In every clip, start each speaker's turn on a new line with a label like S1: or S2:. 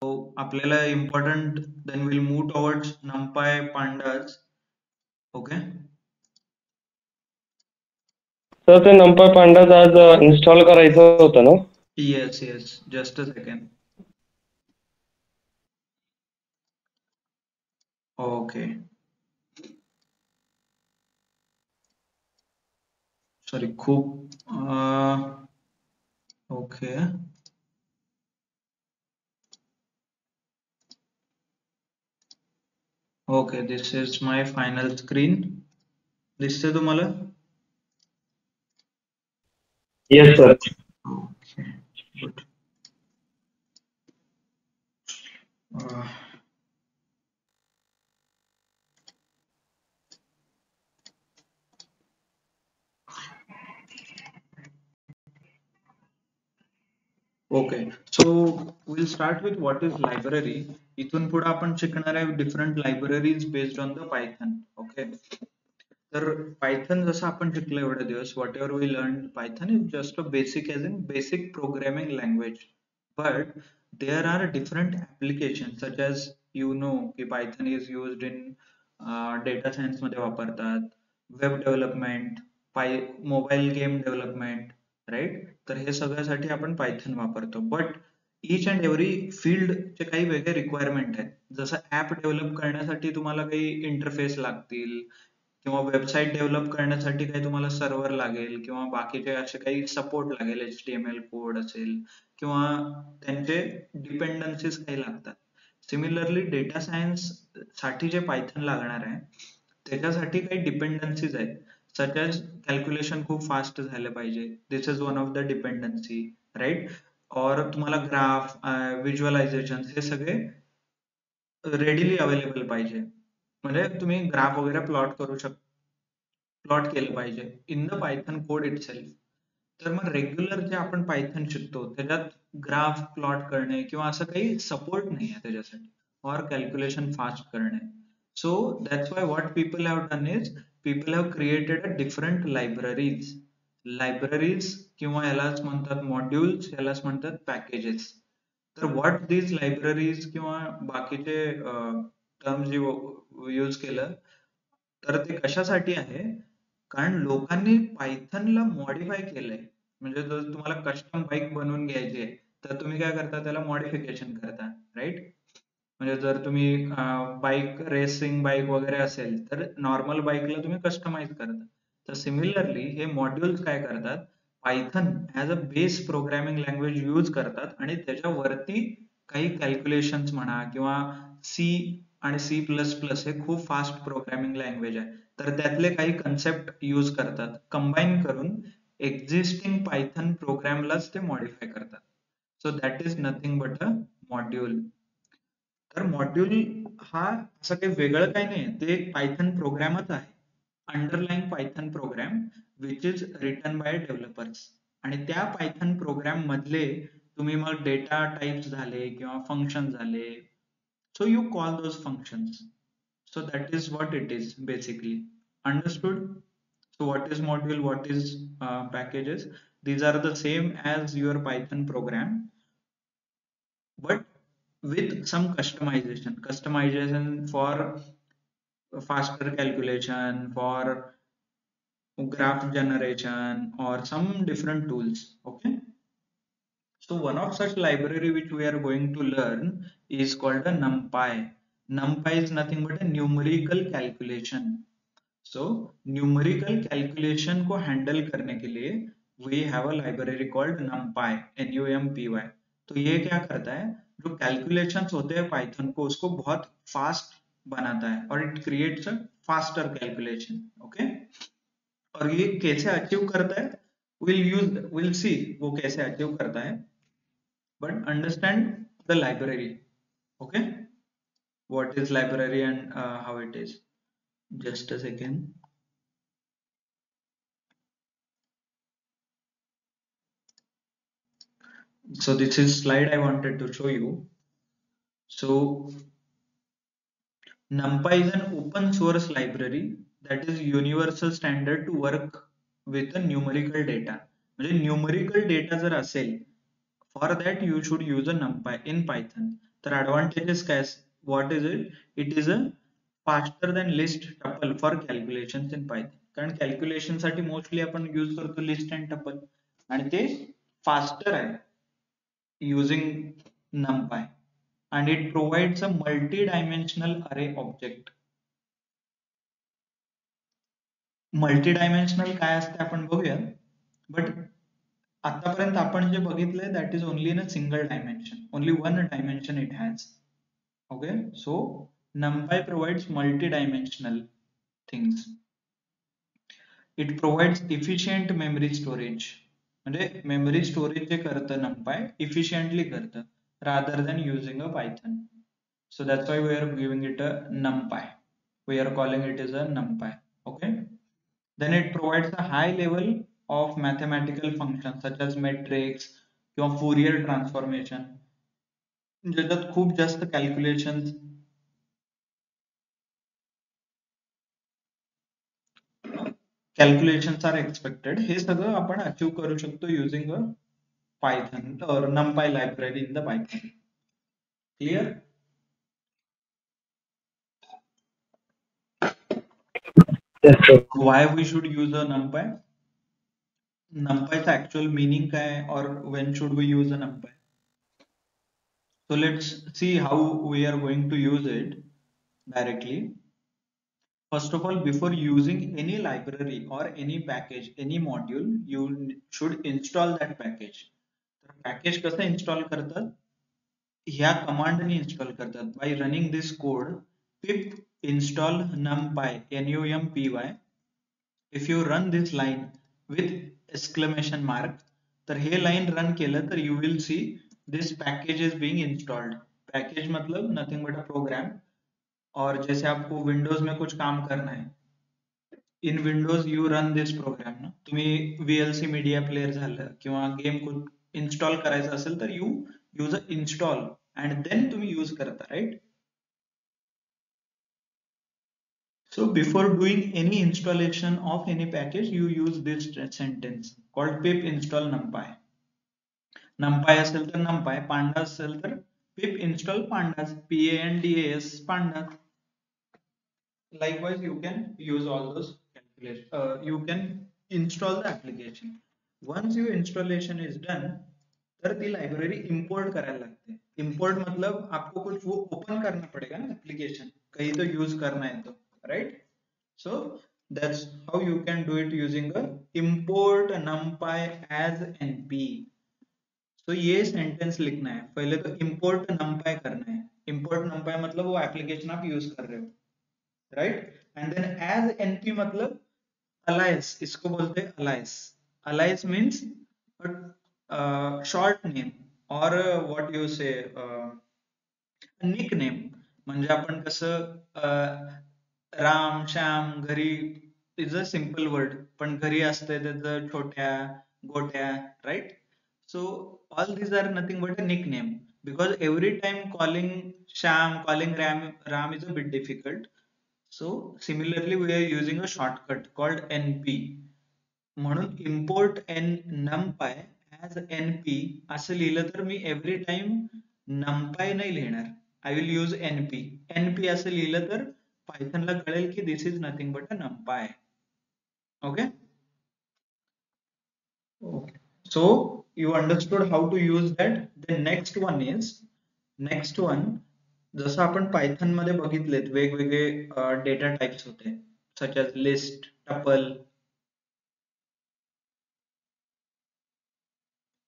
S1: So आपल्याला important, then we'll move towards NumPy pandas. Okay.
S2: तर ते NumPy pandas आज इन्स्टॉल करायचं होतं ना?
S1: Yes, yes. Just a second. Okay. Sorry, खूप okay. Okay, this is my final screen. दिसते तुम्हाला?
S2: Yes sir.
S1: Okay, good. Uh, Okay, so we'll start with what is library. इथून पुढे आपण शिकणार आहे different libraries based on the Python. Okay. तर Python जसं आपण शिकलो एवढे दिवस, whatever we learned, Python is just a basic as in basic programming language. But there are different applications such as की Python is used in data science मध्ये वापरतात, web development, mobile game development, right. तर हे सगळ्यासाठी आपण Python वापरतो. But each and every फील्डचे काही वेगळे रिक्वायरमेंट आहेत. जसं ऍप डेव्हलप करण्यासाठी तुम्हाला काही इंटरफेस लागतील, किंवा वेबसाईट डेव्हलप करण्यासाठी काही तुम्हाला सर्व्हर लागेल, किंवा बाकीचे असे काही सपोर्ट लागेल, HTML कोड असेल, किंवा त्यांचे डिपेंडन्सीज काही लागतात. सिमिलरली डेटा सायन्स साठी जे पायथन लागणार आहे त्याच्यासाठी काही डिपेंडन्सीज आहेत, सच एज कॅल्क्युलेशन खूप फास्ट झालं पाहिजे, this is one of the dependency, right. और तुम्हाला ग्राफ, व्हिज्युअलायझेशन हे सगळे रेडिली अवेलेबल पाहिजे. म्हणजे तुम्ही ग्राफ वगैरे प्लॉट केलं पाहिजे in the Python code itself. तर मग रेग्युलर जे आपण पायथन शिकतो त्याच्यात ग्राफ प्लॉट करणे किंवा असं काही सपोर्ट नाही आहे त्याच्यासाठी, और कॅल्क्युलेशन फास्ट करणे. So that's why what people have done is people have created a different libraries किंवा यालाच म्हणतात मॉड्यूल्स, यालाच म्हणतात पॅकेजेस. तर व्हॉट दीज लायब्ररीज किंवा बाकीचे टर्म्स जे यूज केलं, तर ते कशासाठी आहे, कारण लोकांनी पायथनला मॉडिफाय केलंय. म्हणजे जर तुम्हाला कस्टम बाईक बनवून घ्यायची आहे तर तुम्ही काय करता, त्याला मॉडिफिकेशन करता, राईट. म्हणजे जर तुम्ही बाईक रेसिंग बाईक वगैरे असेल तर नॉर्मल बाईकला तुम्ही कस्टमाइज करता. तर सिमिलरली हे मॉड्यूल्स काय करतात, Python as a base programming language use करतात आणि त्याच्यावरती काही कॅल्क्युलेशन्स म्हणा, किंवा सी आणि C++ हे खूप फास्ट प्रोग्रामिंग लँग्वेज आहे, तर त्यातले काही कन्सेप्ट यूज करतात, कंबाईन करून एक्झिस्टिंग पायथन प्रोग्रामलाच ते मॉडिफाय करतात. So that is nothing but a module. तर मॉड्यूल हा असं काही वेगळं काही नाही, ते एक पायथन प्रोग्रामच आहे, underline Python program which is written by developers. आणि त्या पायथन प्रोग्राम मधले तुम्ही मग डेटा टाइप्स झाले किंवा फंक्शन झाले, so you call those functions. So that is what it is basically. Understood? So what is module, what is packages? These are the same as your Python program, but with some customization for faster calculation, for graph generation, or some different tools. Okay. So one of such library which we are going to learn is called a NumPy. NumPy is nothing but a numerical calculation. So numerical calculation को handle करने के लिए we have a library called NumPy, NUMPY. तो ये क्या करता है, जो calculations होते हैं Python को उसको बहुत fast बनाता है, और it creates a faster calculation. Okay. और ये कैसे अचीव करता है, we'll see वो कैसे अचीव करता है, but understand the library. Okay, what is library and how it is. Just a second. So this is slide I wanted to show you. So NumPy is an open source library that is universal standard to work with the numerical data. म्हणजे numerical data जर असेल, for that you should use a NumPy in Python. तर advantages काय, what is it? It is a faster than list tuple for calculations in Python. कारण calculation साठी mostly आपण use करतो list and tuple आणि ते फास्टर आहे using numpy, and it provides a multi-dimensional array object. Multi-dimensional काय असते आपण बघूया, बट आतापर्यंत आपण जे बघितलंय that is only in a single dimension, only one dimension it has. Okay, so numpy provides multi-dimensional things. It provides efficient memory storage, म्हणजे memory storage जे करतं numpy efficiently करतं rather than using a Python. So that's why we are giving it a numpy. We are calling it as a numpy. Okay. Then it provides a high level of mathematical functions such as metrics किंवा Fourier transformation, ज्याच्यात खूप जास्त calculations are expected. हे सगळं आपण achieve करू शकतो using a Python or numpy library in the Python. Clear?
S2: Yes, sir.
S1: Why we should use a numpy? Numpy's actual meaning काय, or when should we use a numpy? So let's see how we are going to use it directly. First of all, before using any library or any package, any module, you should install that package. तर package कसं install करतात, ह्या कमांडने install करतात, bye running this code pip install numpy numpy. If you run this line with exclamation mark, तर हे line run केलं तर you will see this package is being installed. Package मतलब nothing but a program. और जैसे आपको Windows में कुछ काम करना है, in Windows you run this program ना, तुम्ही VLC मीडिया प्लेयर झालं किंवा गेम इन्स्टॉल करायचं असेल तर you use a install and then तुम्ही यूज करता, right? So before doing any installation of any package, you use this sentence called pip install numpy. numpy असेल तर numpy, pandas असेल तर pip install pandas, pandas, pandas. Likewise, you can use all those calculations. You can install the application. Once your installation is done, तर ती library import करायला लागते. Import मतलब आपको कुछ वो ओपन करना पड़ेगा ना एप्लीकेशन, कहीं तो यूज करना है तो, right? So that's how you can do it using a import numpy as np. तो ये सेंटेंस लिखना है, पहले तो import numpy करना है. import numpy मतलब वो एप्लीकेशन आप यूज कर रहे हो, right? And then as np मतलब अलाइस, इसको बोलते हैं alias. Alias means short name और what you say nick name. म्हणजे आपण कसं राम श्याम घरी इज अ सिंपल वर्ड, पण घरी असते त्याचं छोट्या गोट्या, right? So all these are nothing but a nickname, because every time calling Sham, calling Ram is a bit difficult. So similarly, we are using a shortcut called np. म्हणून import numpy as np असं लिहिलं तर मी every time numpy नाही लिहिणार, I will use np. np असं लिहिलं तर Python ला कळेल की this is nothing but a numpy. Okay? Okay. So you understood how to use that. The next one, जसं आपण पायथन मध्ये बघितलेत वेगवेगळे डेटा टाइप्स होते, such as list, tuple,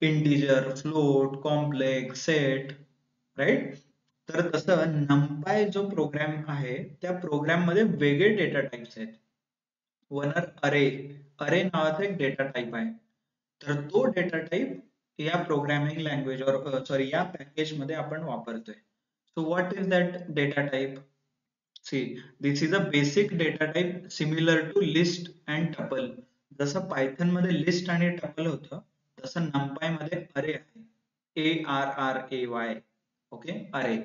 S1: integer, float, complex, set, right? तर तसं numpy जो programme आहे त्या प्रोग्राम मध्ये वेगळे डेटा टाइप्स आहेत. वन अरे नावाचा एक डेटा टाइप आहे. तर तो डेटा टाइप या प्रोग्रामिंग लँग्वेज और सॉरी या पॅकेज मध्ये आपण वापरतोय. So what is that data type? See, this is a basic data type similar to list and tuple. जसं पायथन मध्ये लिस्ट आणि टपल होतं, तसं numpy मध्ये अरे आहे, ARRAY. ओके, अरे.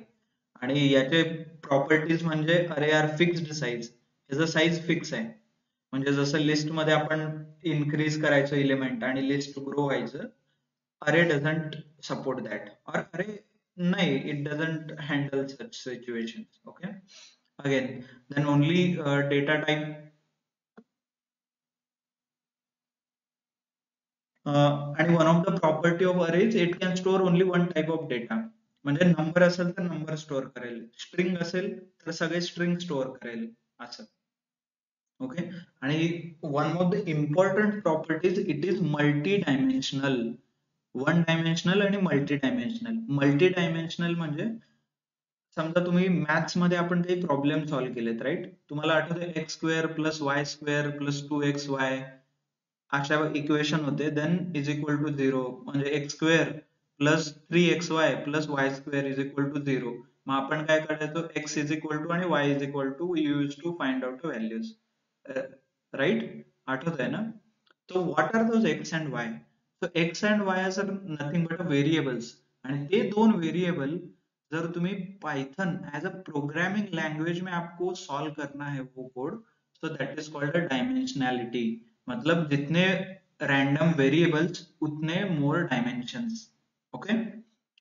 S1: आणि याचे प्रॉपर्टीज म्हणजे अरे आर फिक्स्ड साईज, याचं साईज फिक्स आहे. म्हणजे जसं लिस्ट मध्ये आपण इन्क्रीज करायचो एलिमेंट आणि लिस्ट ग्रो व्हायचं, अरे डझंट सपोर्ट दॅट. और अरे nahi, it doesn't handle such situations. Okay, again, then only data type. आणि one of the property of array is it can store only one type of data. म्हणजे number असेल तर number store करेल, string असेल तर सगळे string store करेल असं. ओके, आणि one of the important properties, it is multi dimensional. One dimensional आणि मल्टी डायमेन्शनल. मल्टी डायमेन्शनल म्हणजे समजा तुम्ही मॅथ्स मध्ये आपण काही प्रॉब्लेम सॉल्व्ह केलेत, राईट? तुम्हाला आठवतं x square plus y square plus 2xy अशा इक्वेशन होते. देन इज इक्वल टू 0 म्हणजे x square plus 3xy plus y square is equal to 0. मग आपण काय करायचो, एक्स इज इक्वल टू आणि y is equal to use to find out values, right? आठवत आहे ना? So what are those x and y? So x and y are nothing but variables, आणि ते दोन वेरिएबल जर तुम्ही Python as a programming language में आपको सॉल्व करना है वो code, so that is called a dimensionality. मतलब जितने रैंडम वेरिएबल्स उतने मोर डायमेंशंस. ओके,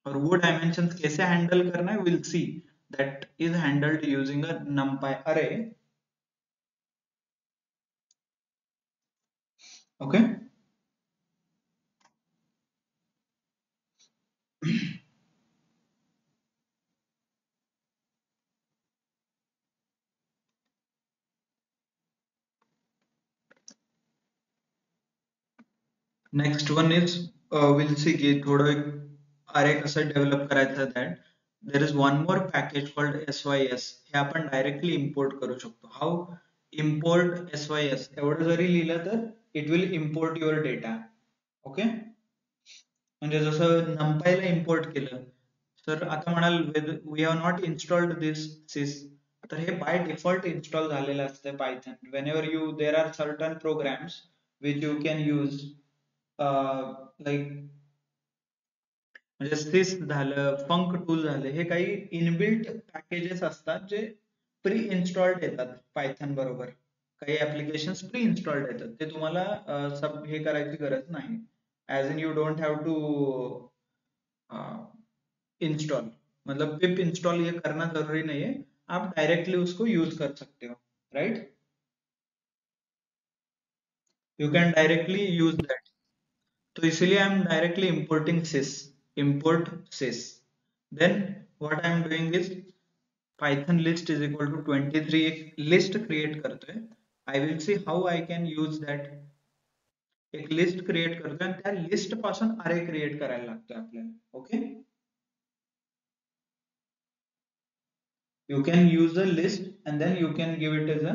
S1: और वो डायमेंशंस कैसे हैंडल करना है, will see. That is handled using a numpy array. Okay, next one is, will see की थोडं अरे कसं डेव्हलप करायचं. That there is one more package called SYS. हे आपण डायरेक्टली इम्पोर्ट करू शकतो. हाऊ? इम्पोर्ट SYS एवढं जरी लिहिलं तर it will import your data. Okay, म्हणजे जसं नंपायला इम्पोर्ट केलं, तर आता म्हणाल we have not installed this sys, तर हे बाय डिफॉल्ट इन्स्टॉल झालेलं असतं Python. Whenever you, there are certain programs which you can use, like म्हणजे सिस झालं, फंक टूल झालं, हे काही इनबिल्ट पॅकेजेस असतात जे प्री इन्स्टॉल्ड येतात पायथन बरोबर. काही ऍप्लिकेशन्स प्री इन्स्टॉल्ड येतात, ते तुम्हाला सब हे करायची गरज नाही. As in you don't have to install, मतलब पिप इंस्टॉल ये करना जरूरी नहीं है, आप डायरेक्टली उसको यूज कर सकते हो, right? You can directly use that. तो इसीलिए I am directly importing sys. import sys. Then what I am doing is python list is equal to 23, एक लिस्ट क्रिएट करतोय. I will see how I can use that. एक list create करतोय आणि त्या list पासून अरे create करायला लागतोय आपल्याला. Okay, you can use a list and then you can give it as a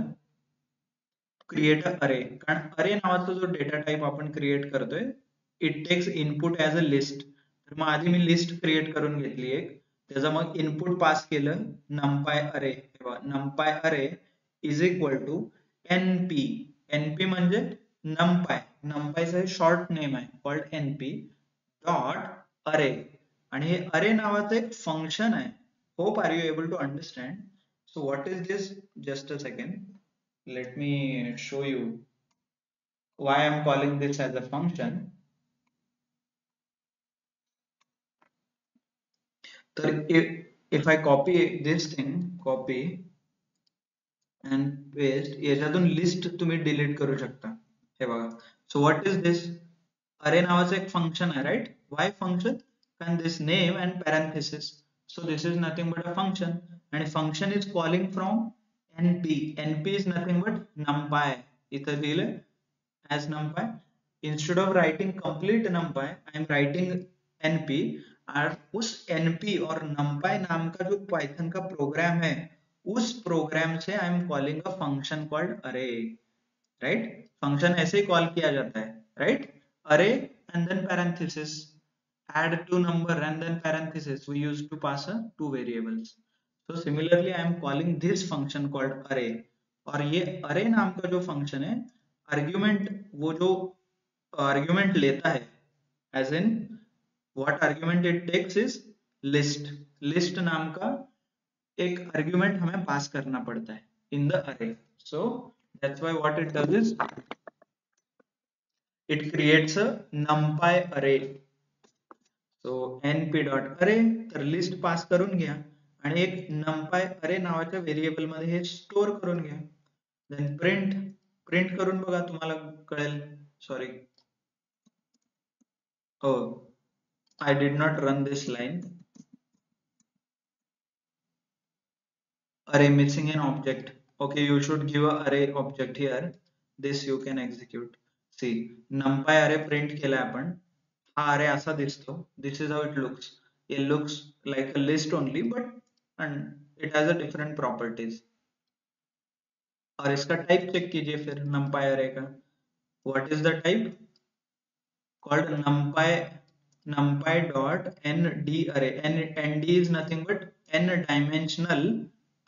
S1: create a array. कारण अरे नावाचा जो डेटा टाइप आपण क्रिएट करतोय, it takes input as a list. तर मग आधी मी लिस्ट क्रिएट करून घेतली एक, त्याचा मग इनपुट पास केलं नंपाय array. Numpy array is equal to np. Np म्हणजे नंपाय, नंपायचं शॉर्ट नेम आहे कॉल्ड एनपी डॉट अरे. आणि हे अरे नावाचं एक फंक्शन आहे. Hope are you able to understand? So what is this? Just a second, let me show you why I'm calling this as a function. So if I copy this thing, copy and paste, याच्यातून list तुम्ही delete करू शकता. हे बघा. So what is this? अरे नावाचं एक function आहे, right? Why function? And this name and parenthesis. So this is nothing but a function, and function is calling from np. np is nothing but numpy. इथं दिलं as numpy. Instead of writing complete numpy, I am writing np. और उस np और numpy नाम का जो Python का programme है, उस प्रोग्राम से I am calling a function called array, right? Function ऐसे ही कॉल किया जाता है, right? Array and then parenthesis, add two number and then parenthesis, we used to pass a two variables. So similarly I am calling this function called array. और ये array नाम का जो फंक्शन है, आर्ग्यूमेंट, वो जो आर्ग्यूमेंट लेता है, as in what argument it takes is list. list नाम का एक आर्ग्यूमेंट हमें पास करना पड़ता है in the array. So that's why what it does is it creates a numpy array. So np dot अरे तर लिस्ट पास करून घ्या आणि एक numpy अरे नावाच्या व्हेरिएबल मध्ये हे स्टोअर करून घ्या. देन प्रिंट करून बघा, तुम्हाला कळेल. सॉरी, हो, I did not run this line. Array missing an object. Okay, you should give a array object here. This you can execute. See, numpy array print केला आपण. हा array असा दिसतो. This is how it looks. It looks like a list only, but and it has a different properties. और इसका type check कीजिए फिर numpy array का. What is the type? Called numpy dot nd array. nd is nothing but n dimensional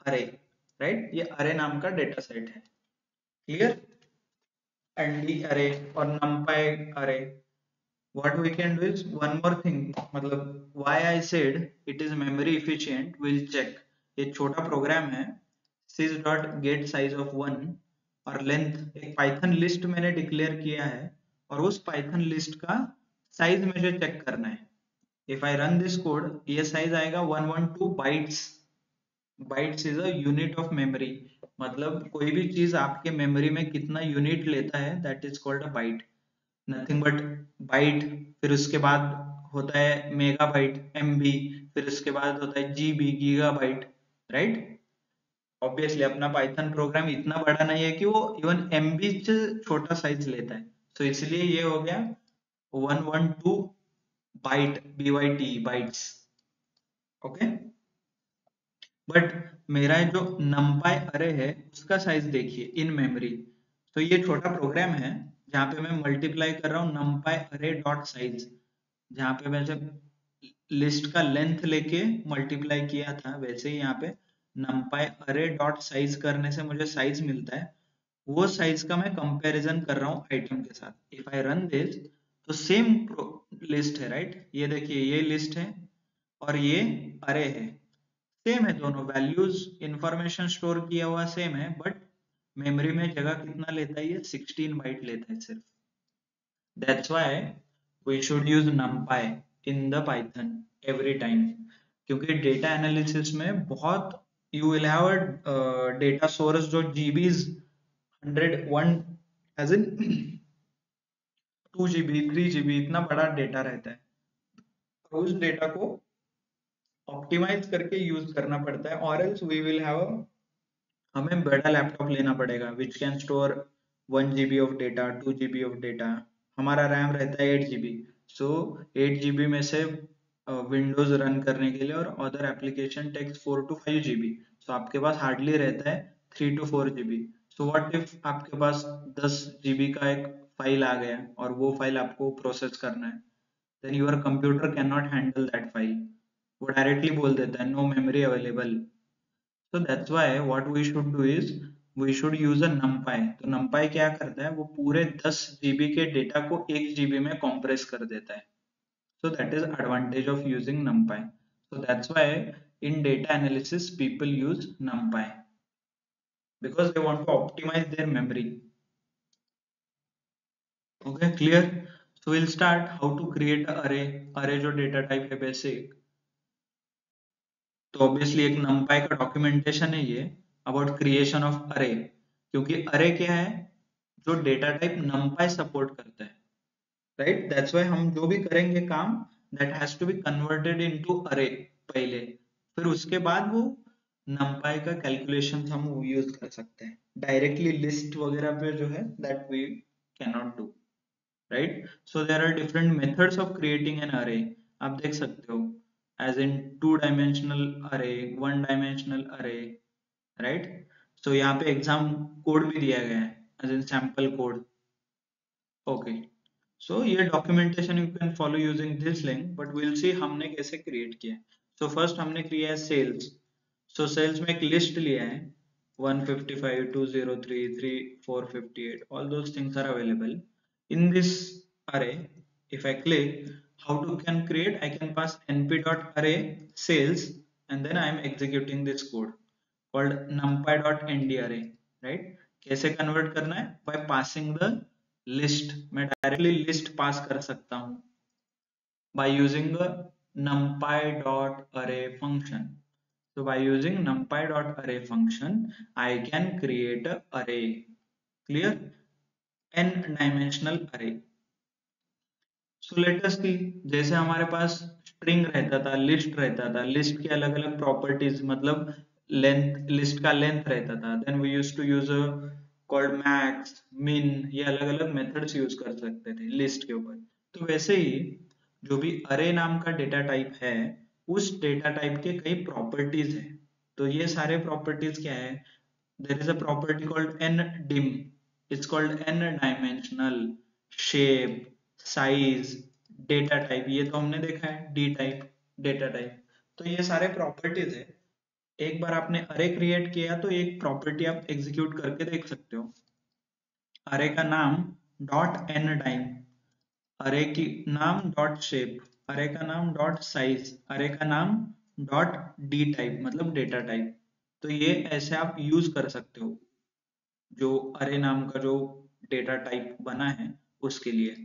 S1: array, right? ये array नाम का data set है. Clear? nd array और numpy array. What we can do is one more thing, मतलब why I said it is memory efficient, we'll check. ये छोटा programme है, sys dot get size of 1 और length एक Python list मैंने declare किया है और उस पाइथन लिस्ट का साइज मुझे चेक करना है. If I run this code, ये साइज आएगा 112 bytes. Bytes is a unit of memory, मतलब कोई भी चीज आपके मेमोरी में कितना यूनिट लेता है, that is called a byte. Nothing but byte. फिर उसके बाद होता है मेगाबाइट, एमबी. फिर उसके बाद होता है जीबी, गीगाबाइट, राइट? ऑब्वियसली अपना पाइथन प्रोग्राम इतना बड़ा नहीं है कि वो इवन एमबी से छोटा साइज लेता है. तो इसलिए ये हो गया 112 बाइट, बीवाईटी, बाइट्स. ओके, बट मेरा जो numpy अरे है उसका साइज देखिए इन मेमोरी. तो ये छोटा प्रोग्राम है जहाँ पे मैं मल्टीप्लाई कर रहा हूँ numpy अरे डॉट साइज, जहाँ पे मैं जब लिस्ट का लेंथ लेके मल्टीप्लाई किया था, वैसे ही यहाँ पे numpy अरे डॉट साइज करने से मुझे साइज मिलता है. वो साइज का मैं कंपैरिजन कर रहा हूँ आइटम के साथ. इफ आई रन दिस, तो सेम लिस्ट है, राइट? ये देखिए, ये लिस्ट है और ये अरे है. सेम है दोनों, वैल्यूज इंफॉर्मेशन स्टोर किया हुआ सेम है, बट मेमोरी में जगह कितना लेता है, ये 16 बाइट लेता है सिर्फ. That's why we should use numpy in the Python every time, क्योंकि डेटा एनालिसिस में बहुत you will have a data source जो GBs 101 as in 2 GB 3 GB इतना बड़ा डेटा रहता है. तो उस डेटा को ऑप्टिमाइज करके यूज करना पड़ता है, और एल्स वी विल हैव, हमें बड़ा लैपटॉप लेना पड़ेगा which can store 1 GB of data, 2 GB of data. हमारा रैम रहता है 8 GB. सो 8 GB में से विंडोज रन करने के लिए और other application takes 4 to 5 GB. So आपके पास हार्डली रहता है 3 to 4 GB. So what if आपके पास 10 GB का एक फाइल आ गया और वो फाइल आपको प्रोसेस करना है, then your computer can not handle that file. वो डायरेक्टली बोल देता है no memory available. So that's why what we should do is we should use a numpy. तो numpy क्या करता है, वो पूरे 10 GB के डेटा को 1 GB में compress कर देता है. So that is advantage of using numpy. So that's why in data analysis people use numpy because they want to optimize their memory. Okay, clear? So we'll start how to create an array. Array जो data type है basic. तो obviously एक numpy का documentation है ये about creation of अरे, क्योंकि अरे क्या है, जो डेटा टाइप numpy सपोर्ट करता है, राइट? दैट्स व्हाई हम जो भी करेंगे काम, that has to be converted into array पहले, फिर उसके बाद वो numpy का कैलकुलेशन हम यूज कर सकते हैं. डायरेक्टली लिस्ट वगैरह पे जो है that we can not do, right? So there are different methods of creating an array. आप देख सकते हो as in 2 dimensional array, 1 dimensional array, right? So यहाँ पे एग्जाम कोड भी दिया गया है as in sample code. Okay, so ये documentation you can follow using this link, but we'll see हमने कैसे create किया है. So first हमने किया है sales. So sales में एक list लिया है 155, 203, 3, 458. All those things are available in this array. If I click how to can create, I can pass np.array sales and then I am executing this code called numpy.ndarray, right? कैसे convert करना है? by passing the list. मैं directly list पास कर सकता हूँ. by using a numpy.array function. So by using numpy.array function, I can create a array. Clear? N dimensional array. So let us see, जैसे हमारे पास string रहता था, लिस्ट रहता था, लिस्ट के अलग अलग प्रॉपर्टीज, मतलब लेंथ, लिस्ट का लेंथ रहता था, then we used to use called max, min, ये अलग अलग मेथड्स यूज कर सकते थे लिस्ट के ऊपर। तो वैसे ही जो भी अरे नाम का डेटा टाइप है, उस डेटा टाइप के कई प्रॉपर्टीज है। तो ये सारे प्रॉपर्टीज क्या है? there is a property called ndim. It's called n dimensional, shape, size, data type, ये तो हमने देखा है, d type, data type। तो ये सारे प्रॉपर्टीज है। एक बार आपने अरे क्रिएट किया तो एक प्रॉपर्टी आप एग्जीक्यूट करके देख सकते हो। अरे का नाम डॉट एन टाइम, अरे की नाम डॉट शेप, अरे का नाम डॉट साइज, अरे का नाम डॉट डी टाइप, मतलब डेटा टाइप। तो ये ऐसे आप यूज कर सकते हो जो अरे नाम का जो डेटा टाइप बना है उसके लिए।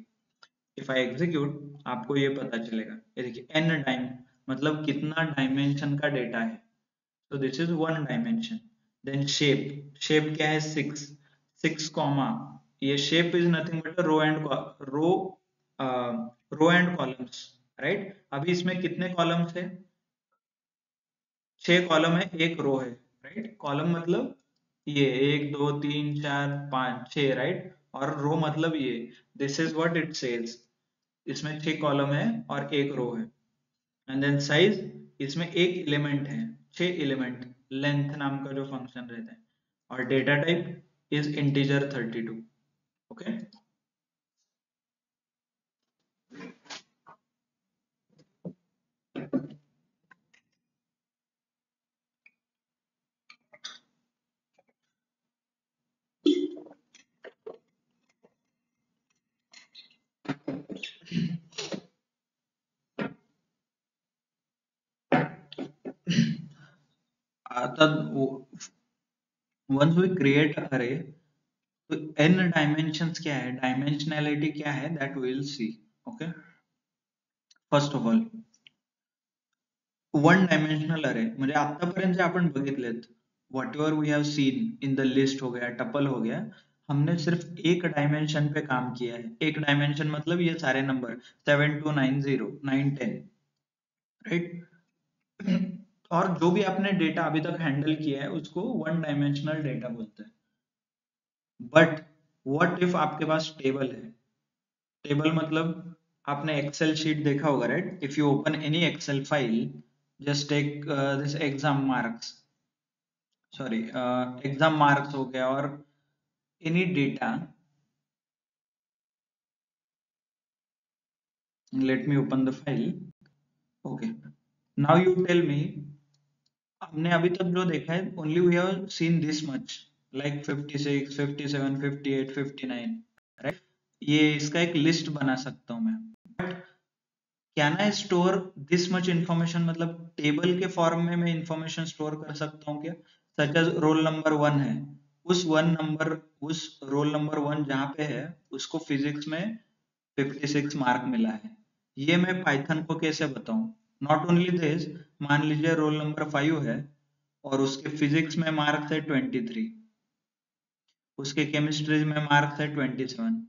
S1: इफ आई एग्जीक्यूट, आपको ये पता चलेगा, ये देखिए एन टाइम मतलब कितना डायमेंशन का डेटा है। तो this is one dimension. Then shape, shape क्या है? सिक्स, सिक्स कॉमा, ये shape is nothing but row and row, row and columns, right. अभी इसमें कितने कॉलम्स है? 6 कॉलम है, एक रो है, राइट। कॉलम मतलब ये 1 2 3 4 5 6, राइट। और रो मतलब ये, this is what it says, इसमें 6 कॉलम है और एक रो है। एंड देन साइज, इसमें एक एलिमेंट है, 6 एलिमेंट, लेंथ नाम का जो फंक्शन रहता है। और data type is integer 32। Okay. आता once we create array, तो n डायमेंशंस क्या है, डायमेंशनैलिटी क्या है, that we will see. Okay. First of all, one dimensional array म्हणजे आतापर्यंत जे आपण बघितलेत, whatever we have seen in the list हो गया, टपल हो गया, हमने सिर्फ एक डायमेंशन पे काम किया है। एक डायमेंशन मतलब ये सारे नंबर 7290 910, राइट। और जो भी आपने डेटा अभी तक हैंडल किया है उसको वन डायमेंशनल डेटा बोलते हैं। बट व्हाट इफ आपके पास टेबल है? टेबल मतलब आपने एक्सेल शीट देखा होगा, right. If you open any Excel file, just take this exam marks, sorry exam marks हो गया, और any data, let me open the file. Okay, now you tell me, हमने अभी तक जो देखा है only we have seen this much, like 56 57 58 59, right. ये इसका एक लिस्ट बना सकता हूं मैं। Can I store this much information, मतलब टेबल के फॉर्म में मैं इंफॉर्मेशन स्टोर कर सकता हूँ क्या? सच एज रोल नंबर 1 है, उस रोल नंबर 1 जहाँ पे है उसको फिजिक्स में 56 मार्क मिला है, ये मैं पाइथन को कैसे बताऊं? नॉट ओनली दिस, मान लीजिए रोल नंबर 5 है और उसके फिजिक्स में मार्क्स है 23, उसके केमिस्ट्री में मार्क्स है 27।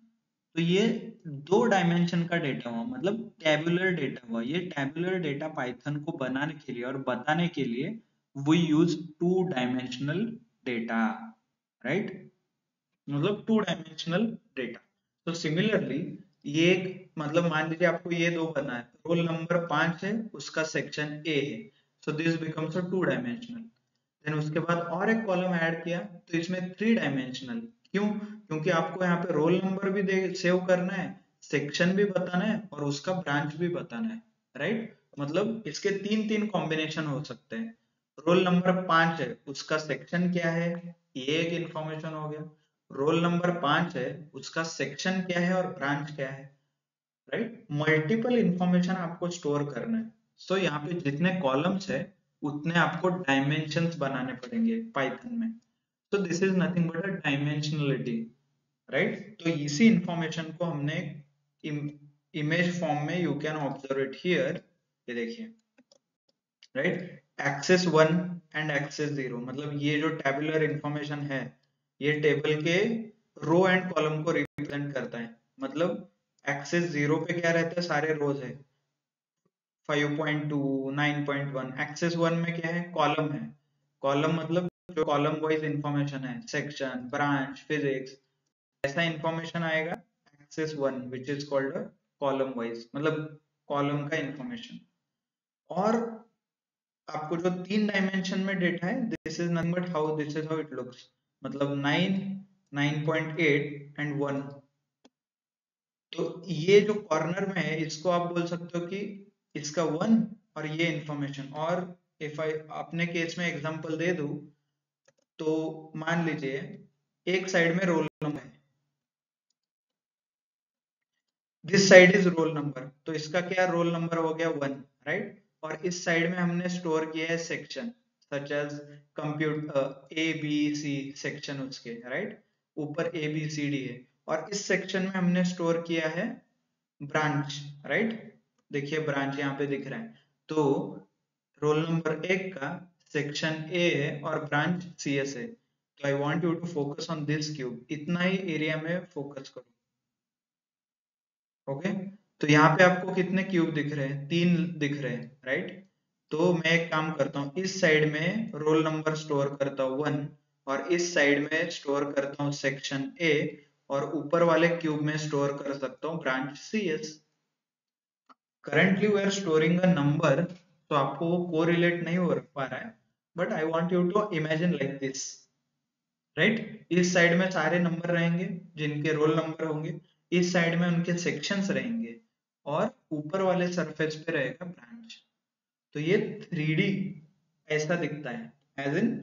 S1: तो ये दो डायमेंशन का डेटा हुआ, मतलब टेबुलर डेटा हुआ। ये टेबुलर डेटा पाइथन को बनाने के लिए और बताने के लिए we use two dimensional data, right, मतलब टू डायमेंशनल डेटा। तो सिमिलरली ये एक, मतलब मान लीजिए आपको ये दो बना है, रोल नंबर 5 है, उसका सेक्शन ए है, so this becomes a two dimensional. देन उसके बाद और एक कॉलम ऐड किया तो इसमें थ्री डायमेंशनल। क्यों? क्योंकि आपको यहाँ पे रोल नंबर भी सेव करना है, सेक्शन भी बताना है और उसका ब्रांच भी बताना है, राइट। मतलब इसके तीन तीन कॉम्बिनेशन हो सकते हैं। रोल नंबर 5 है, उसका सेक्शन क्या है, ये एक इंफॉर्मेशन हो गया। रोल नंबर 5 है, उसका सेक्शन क्या है और ब्रांच क्या है, राइट। मल्टीपल इंफॉर्मेशन आपको स्टोर करना है। सो यहाँ पे जितने कॉलम्स है उतने आपको डायमेंशंस बनाने पड़ेंगे पाइथन में। तो this is nothing but a dimensionality, right. तो इसी इंफॉर्मेशन को हमने इमेज फॉर्म में you can observe it here, ये देखिए, राइट, एक्सेस 1 एंड एक्सेस 0, मतलब ये जो टेबुलर इंफॉर्मेशन है ये टेबल के रो एंड कॉलम को रिप्रेजेंट करता है। मतलब एक्सेस 0 पे क्या रहता है, सारे रोज है, 5.2 9.1। एक्सेस 1 में क्या है, कॉलम है, कॉलम मतलब जो कॉलम वाइज इंफॉर्मेशन है, सेक्शन, ब्रांच, फिजिक्स, ऐसा इंफॉर्मेशन आएगा access 1 which is called column wise, मतलब कॉलम का इंफॉर्मेशन। और आपको जो 3 डायमेंशन में डेटा है, this is nothing but how this is how it looks, मतलब 9 9.8 एंड 1। तो ये जो कॉर्नर में है इसको आप बोल सकते हो कि इसका 1 और ये इंफॉर्मेशन। और इफ आई अपने केस में एग्जांपल दे दूं तो मान लीजिए एक साइड में रोल नंबर है, this side is roll number, तो इसका क्या रोल नंबर हो गया 1, राइट। और इस साइड में हमने स्टोर किया है section, such as computer A B C section उसके, राइट, ऊपर ए बी सी डी है। और इस सेक्शन में हमने स्टोर किया है ब्रांच, राइट, देखिए ब्रांच यहाँ पे दिख रहा है। तो रोल नंबर 1 का सेक्शन ए है और ब्रांच सी एस है। तो I want you to focus on this cube, इतना ही एरिया में फोकस करो, ओके। तो यहाँ पे आपको कितने क्यूब दिख रहे हैं, 3 दिख रहे हैं, राइट। तो मैं एक काम करता हूँ, इस साइड में रोल नंबर स्टोर करता हूँ 1 और इस साइड में स्टोर करता हूँ सेक्शन ए, और ऊपर वाले क्यूब में स्टोर कर सकता हूँ branch C S. Currently we are storing a number, तो आपको वो कोरिलेट नहीं हो पा रहा है, but I want you to imagine like this, right. इस साइड में सारे नंबर रहेंगे जिनके रोल नंबर होंगे, इस साइड में उनके सेक्शंस रहेंगे, और ऊपर वाले सरफेस पे रहेगा ब्रांच। तो ये 3D ऐसा दिखता है, एज इन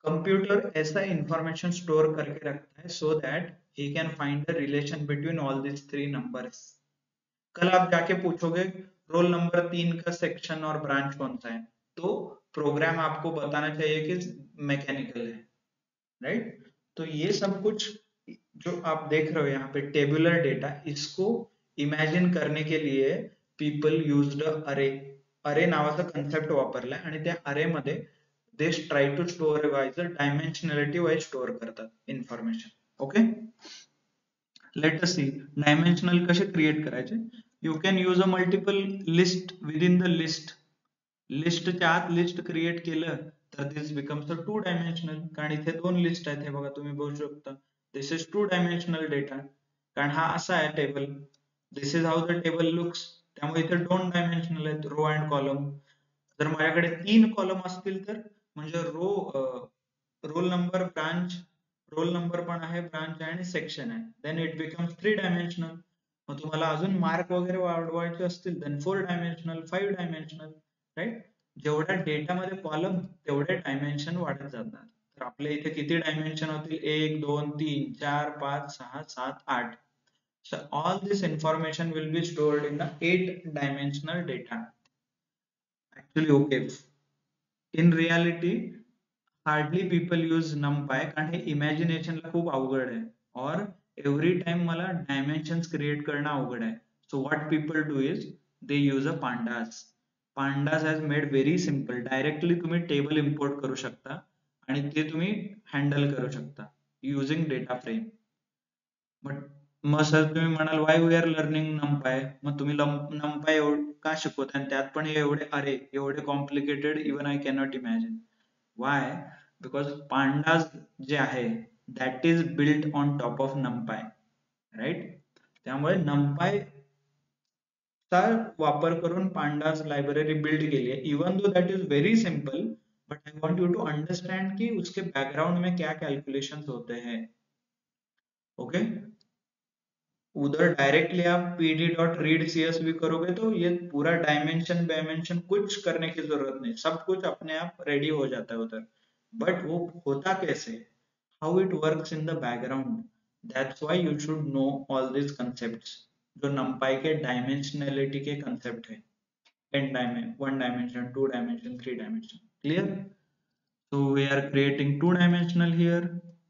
S1: कंप्यूटर ऐसा इंफॉर्मेशन स्टोर करके रखता है so that he can find the relation between all this 3 numbers. कल आप जाके पूछोगे रोल नंबर 3 का सेक्शन और ब्रांच कौन सा है, तो प्रोग्राम आपको बताना चाहिए कि मैकेनिकल है, राइट। तो ये सब कुछ जो आप देख रहे हो यहाँ पे टेबुलर डेटा, इसको इमॅजिन करने के लिए पीपल यूज्ड अरे, अरे नावाचा कन्सेप्ट वापरलाय, आणि त्या अरे मध्ये they try to store wise dimensionality wise store करतात information, okay. Let us see dimensional कसे क्रिएट करायचे। You can use a multiple list within the list, लिस्टच्या आत लिस्ट क्रिएट केलं तर दिस बिकम्स अ 2 डायमेन्शनल, कारण इथे 2 list आहेत, हे बघा तुम्ही बघू शकता, दिस इज 2 डायमेन्शनल डेटा, कारण हा असा आहे table, this is how the table looks, त्यामुळे इथे 2 डायमेन्शनल आहेत, रो अँड कॉलम। जर माझ्याकडे 3 कॉलम असतील तर म्हणजे roll number, branch, roll number पण आहे, ब्रांच आणि सेक्शन आहे, देन इट बिकम्स 3 डायमेन्शनल। मग तुम्हाला अजून मार्क वगैरे वाढवायचे असतील देन 4 डायमेन्शनल, 5 डायमेन्शनल, राइट। जेवढ्या डेटा मध्ये कॉलम तेवढे डायमेन्शन वाढत जातात। तर आपल्या इथे किती डायमेन्शन होतील, 1 2 3 4 5 6 7 8। So all this information will be stored in the 8 dimensional data. Actually, okay. In reality, hardly people use NumPy, कारण हे इमॅजिनेशनला खूप अवघड आहे, और एव्हरी टाइम मला डायमेन्शन्स क्रिएट करणं अवघड आहे। So what people do is they use a pandas. Pandas has made very simple, directly तुम्ही टेबल इम्पोर्ट करू शकता आणि ते तुम्ही हँडल करू शकता युजिंग डेटा फ्रेम। बट मग सर तुम्ही म्हणाल why we are learning NumPy, मग तुम्ही नमपाय का शिकवता आणि त्यात पण एवढे अरे, एवढे complicated, even I cannot imagine. Why? Because pandas जे आहे that is built on top of numpy, right? त्यामुळे numpy चा वापर करून pandas लाइब्रेरी बिल्ड केली है, even though that is very simple, but I want you to understand कि उसके background में क्या कैलकुलेशंस होते हैं, ओके। उधर डायरेक्टली आप pd डॉट रीड csv करोगे तो ये पूरा डायमेंशन कुछ करने की जरूरत नहीं, सब कुछ अपने आप रेडी हो जाता है उधर। बट वो होता कैसे, how it works in the background, that's why you should know all this concepts, जो नंपाई के डायमेंशनलिटी के कंसेप्ट है, n dimension, 1 dimension, 2 dimension, 3 dimension, clear. So we are creating 2 dimensional here,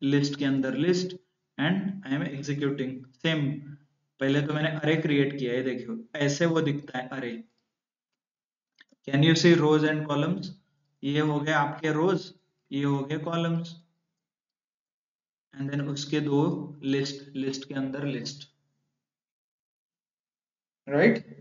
S1: list के अंदर list, and I am executing same पहले तो मैंने अरे क्रिएट किया है, देखियो ऐसे वो दिखता है array. Can you see rows and columns? ये हो गए आपके रोज, ये हो गए कॉलम्स, एंड देन उसके दो लिस्ट, लिस्ट के अंदर list, right?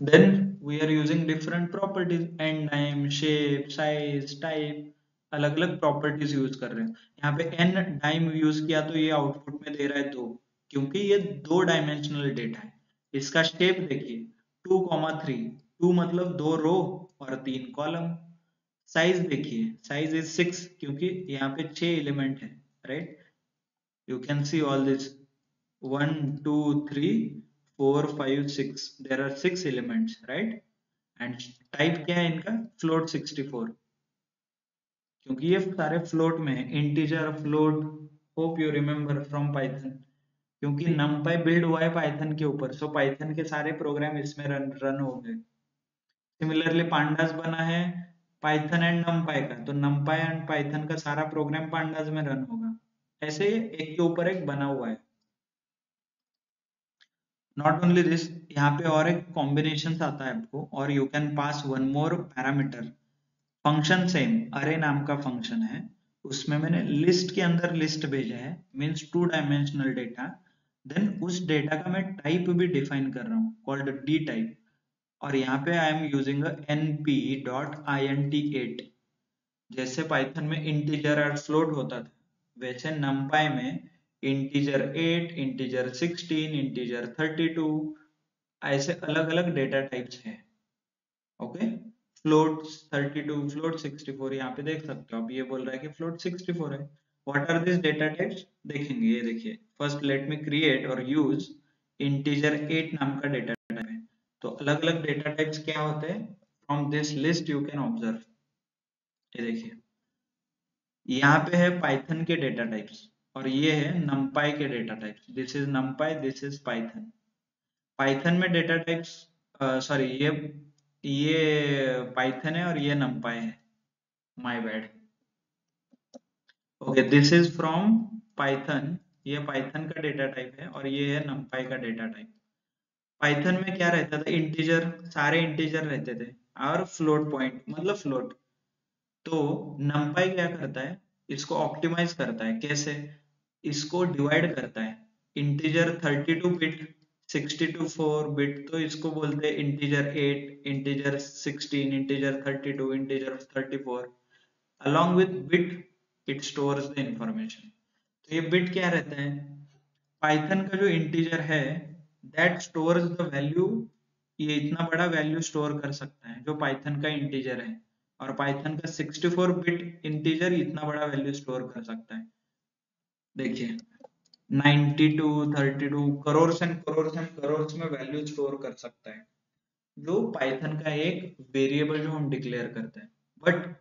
S1: Then we are using different properties, end time, shape, size, type, अलग अलग प्रॉपर्टीज यूज कर रहे हैं। यहाँ पे n टाइम यूज किया तो ये आउटपुट में दे रहा है 2, क्योंकि ये 2 डायमेंशनल डेटा है। इसका शेप देखिए 2,3, 2 मतलब 2 रो और 3 कॉलम। साइज देखिए, साइज इज 6, क्योंकि यहाँ पे 6 एलिमेंट है, right? You can see all this 1 2 3 4 5 6, there are 6 elements, right? And type क्या है इनका? फ्लोट 64, क्योंकि ये सारे फ्लोट में है, integer float. Hope you remember from Python, क्योंकि नमपाई बिल्ड हुआ है पाइथन के ऊपर, सो पाइथन के सारे प्रोग्राम इसमें रन हो गए। सिमिलरली पांडास बना है पाइथन एंड नमपाई का, तो नमपाई एंड पाइथन का सारा प्रोग्राम पांडास में रन होगा। ऐसे एक के ऊपर एक बना हुआ है। नॉट ओनली दिस, यहाँ पे और एक कॉम्बिनेशन आता है आपको, और you can pass one more parameter. Function same अरे नाम का फंक्शन है, उसमें मैंने लिस्ट के अंदर लिस्ट भेजा है, मींस 2 डायमेंशनल डेटा। देन उस डेटा का मैं टाइप भी डिफाइन कर रहा हूँ, कॉल्ड डी टाइप। और यहाँ पे आई एम यूजिंग np.int8। जैसे पाइथन में इंटीजर और फ्लोट होता था, वैसे नमपाई में इंटीजर 8, इंटीजर 16, इंटीजर 32, ऐसे अलग अलग डेटा टाइप्स हैं। ओके, फ्लोट 32, फ्लोट 64, यहाँ पे देख सकते हो आप, ये बोल रहा है कि फ्लोट 64 है। What are this data types? देखेंगे, ये देखिए, फर्स्ट लेट मी क्रिएट और यूज इंटीजर 8 नाम का डेटा टाइप है। तो अलग अलग डेटा टाइप्स क्या होते हैं, from this list you can observe. ये देखिए, यहाँ पे है पाइथन के डेटा टाइप्स, और ये है numpy के data types. This is numpy, this is Python. Python में डेटा टाइप्स, सॉरी, ये पाइथन है और ये numpy है, my bad. Okay, this is from Python, ये पाइथन का डेटा टाइप है, और ये है numpy का डेटा टाइप। पाइथन में क्या रहता था? इंटीजर, सारे इंटीजर रहते थे, और फ्लोट पॉइंट मतलब फ्लोट। तो numpy क्या करता है, इसको ऑप्टिमाइज करता है। कैसे? इसको डिवाइड करता है। इंटीजर 32 बिट, 64 बिट, तो इसको बोलते हैं integer 8, integer 16, integer 32, integer 34। along with bit it stores the information। तो ये बिट क्या रहता है? पाइथन का जो इंटीजर है दैट स्टोर्स द वैल्यू, ये इतना बड़ा वैल्यू स्टोर कर सकता है जो पाइथन का इंटीजर है, और पाइथन का 64 बिट इंटीजर इतना बड़ा वैल्यू स्टोर कर सकता है। देखिए 92, 32, करोड़ एंड करोड़ एंड करोड़ में वैल्यू स्टोर कर सकता है, जो पाइथन का एक वेरिएबल जो हम डिक्लेयर करते हैं। बट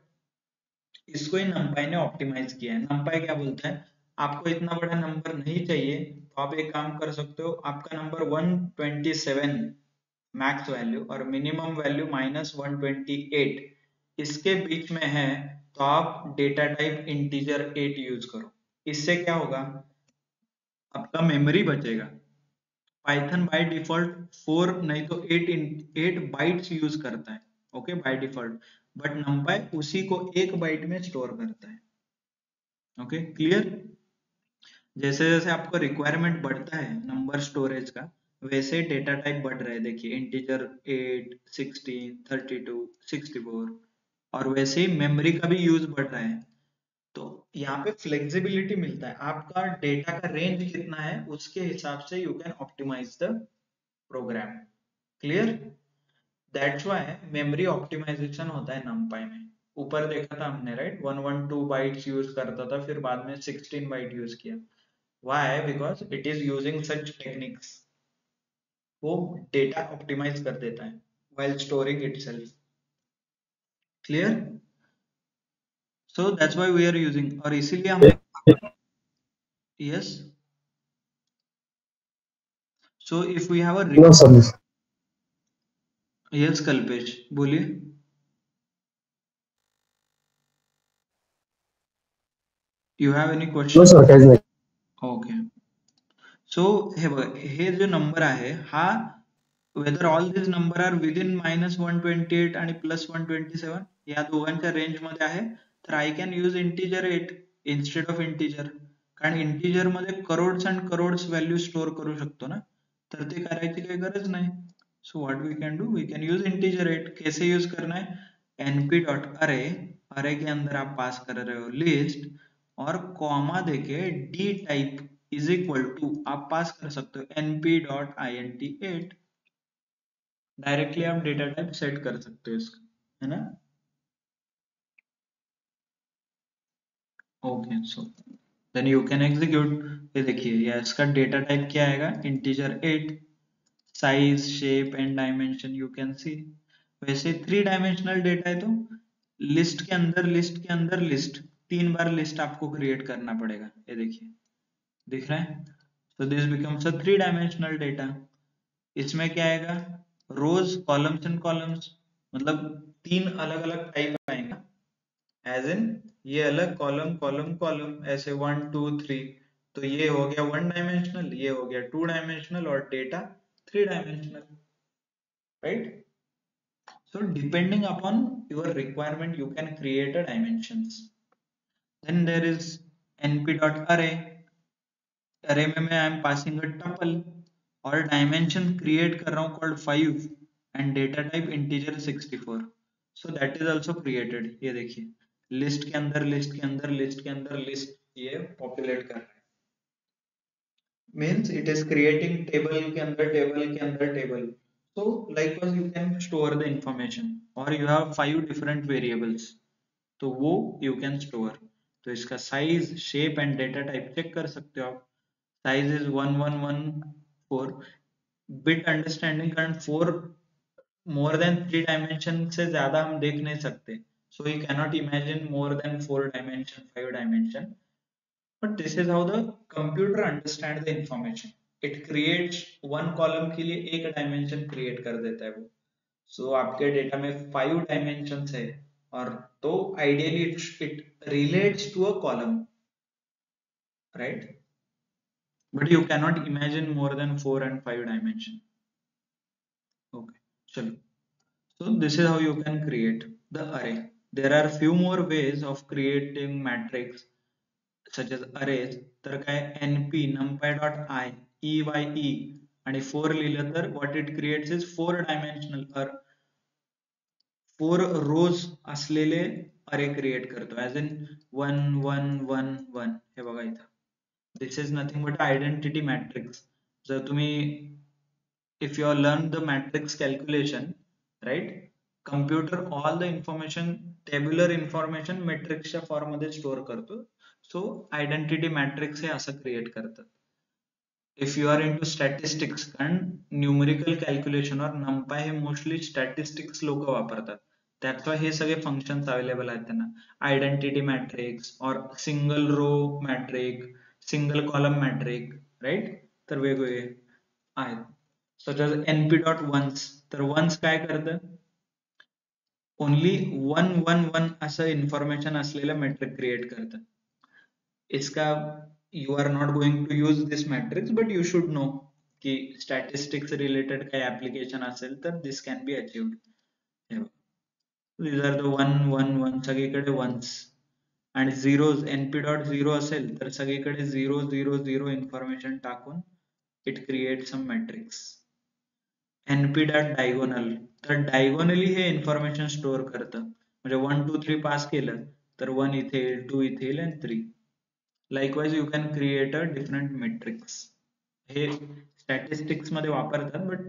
S1: इसको ही numpy ने ऑप्टिमाइज किया है। numpy क्या बोलता है, आपको इतना बड़ा नंबर नहीं चाहिए, तो आप एक काम कर सकते हो, आपका नंबर 127 मैक्स वैल्यू और मिनिमम वैल्यू -128 इसके बीच में है, तो आप डेटा टाइप इंटीजर 8 यूज करो। इससे क्या होगा, आपका मेमोरी बचेगा। पाइथन बाय डिफॉल्ट 4 नहीं तो 8 बाइट्स यूज करता है, okay, by default. But numpy उसी को 1 बाइट में स्टोर करता है। Okay, clear? जैसे जैसे आपको रिक्वायरमेंट बढ़ता है नंबर स्टोरेज का, वैसे डेटा टाइप बढ़ रहे हैं। देखिए इंटीजर 8, 16, 32, 64, और वैसे ही मेमोरी का भी यूज बढ़ रहा है। तो यहाँ पे फ्लेक्सिबिलिटी मिलता है, आपका डेटा का रेंज कितना है उसके हिसाब से you can optimise the program. Clear? That's why memory optimisation होता है numpy में। ऊपर देखा था हमने, राइट? 112 बाइट्स यूज करता था, फिर बाद में 16 बाइट यूज किया। Why? Because it is using such techniques. वो डेटा ऑप्टिमाइज कर देता है while storing itself। Clear? So that's why we are using, और इसीलिए हमने, yes, so if we have a,
S2: no sir.
S1: Yes Kalpesh बोलिए। You have any
S2: no
S1: question?
S2: Sir, काहीच नाही।
S1: ओके, सो हे बघा, हे जो नंबर आहे हा whether all these number are within -128 आणि +127 या दोघांच्या रेंज मध्ये आहे, तर I can use integer 8 instead of integer. कारण इंटिजर मध्ये crores and crores value store करू शकतो ना, तर ते करायची काही गरज नाही. So what we can do, we can use integer 8. कैसे यूज करना है, एनपी डॉट अरे, अरे के अंदर आप पास कर रहे हो लिस्ट और कॉमा देके D type is equal to आप पास कर सकते हो np dot I N T 8. Directly आप डेटा टाइप सेट कर सकते हो इसका, है ना. Okay, so then you can execute. ये देखिए, ये इसका डेटा टाइप क्या आएगा, integer 8. Size, shape and dimension you can see. वैसे 3 डायमेंशनल डेटा है तो लिस्ट के अंदर लिस्ट के अंदर लिस्ट, 3 बार लिस्ट आपको क्रिएट करना पड़ेगा. ये देखिए, दिख रहा है. So this becomes a 3 dimensional data. इसमें क्या आएगा, रोज, कॉलम्स एंड कॉलम्स, मतलब 3 अलग अलग टाइप आएंगे. एज इन ये अलग कॉलम कॉलम कॉलम, ऐसे 1 2 3. तो ये हो गया 1 डायमेंशनल, ये हो गया 2 डायमेंशनल, और data 3 dimensional, right. So depending upon your requirement, you can create a dimensions. Then there is np.array. Array में मैं I am passing a tuple और dimension create कर रहा हूँ called 5 and data type integer 64. So that is also created. ये देखिए, list के अंदर लिस्ट के अंदर लिस्ट के अंदर लिस्ट ये पॉपुलेट कर रहा है. Means it is creating table के अंदर टेबल के अंदर table. So likewise you can store the information or you have 5 different variables, तो वो you can store. तो इसका size, shape and data type check कर सकते हो आप. साइज इज 1114 बिट अंडरस्टैंडिंग, कारण 4 मोर देन 3 डायमेंशन से ज्यादा हम देख नहीं सकते. So you cannot imagine more than 4 dimension, 5 dimension. But this is how the computer understands the information. It creates one column के लिए एक dimension create कर देता है वो. So आपके डेटा में 5 डायमेंशन है, और तो ideally it relates to a column, right? But you cannot imagine more than 4 and 5 dimension. Okay, चलो. So this is how you can create the array. There are few more ways of creating matrix such as arrays. तर काय, np numpy dot I ey आणि 4 लिहिलं तर what it creates is 4 dimensional or 4 rows असलेले अरे create करतो. As in 1 1 1 1. हे बघा इथं, this is nothing but identity matrix. जर तुम्ही, if you learn the matrix calculation, right, computer all the information, tabular information matrix च्या फॉर्म मध्ये store करतो. सो आयडेंटिटी मॅट्रिक्स हे असं क्रिएट करतात. If you are into statistics, कारण numerical calculation और नंपाय हे मोस्टली स्टॅटिस्टिक्स लोक वापरतात, त्याचं हे सगळे फंक्शन्स अवेलेबल आहेत त्यांना. आयडेंटिटी मॅट्रिक्स और single row matrix, single column matrix, right. तर वेगवेगळे आहेत. Such as np dot ones. तर वन्स काय करतं, ओनली 1 1 1 असं इन्फॉर्मेशन असलेलं मॅट्रिक क्रिएट करतं. इसका you are not going to use this matrix, but you should know कि statistics related काही application असेल तर this can be achieved. These are the 1 1 1, सगळीकडे ones. आणि zeros, np dot 0 असेल तर सगळीकडे 0 0 0 इन्फॉर्मेशन टाकून it creates some matrix. np dot diagonal, तर diagonally हे इन्फॉर्मेशन स्टोअर करतं. म्हणजे 1 2 3 पास केलं तर 1 इथे येईल, 2 इथे येईल आणि 3. Likewise you can create a different matrix. Hey statistics मध्ये वापरतात, but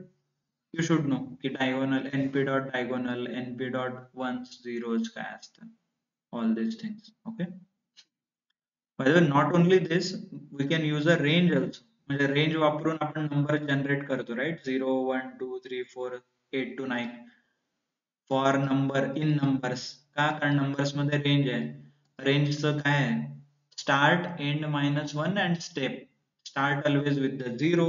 S1: you should know की diagonal, np dot diagonal, np dot ones zeros काय असतं, all these things. Okay. By the way, not only this, we can use a range also. म्हणजे range वापरून आपण number generate करतो, राईट. 0 1 2 3 4 8 to 9 for number in numbers. का, कारण numbers मध्ये रेंज आहे. रेंजचं काय आहे, start, end, -1 and step. Start always with the 0,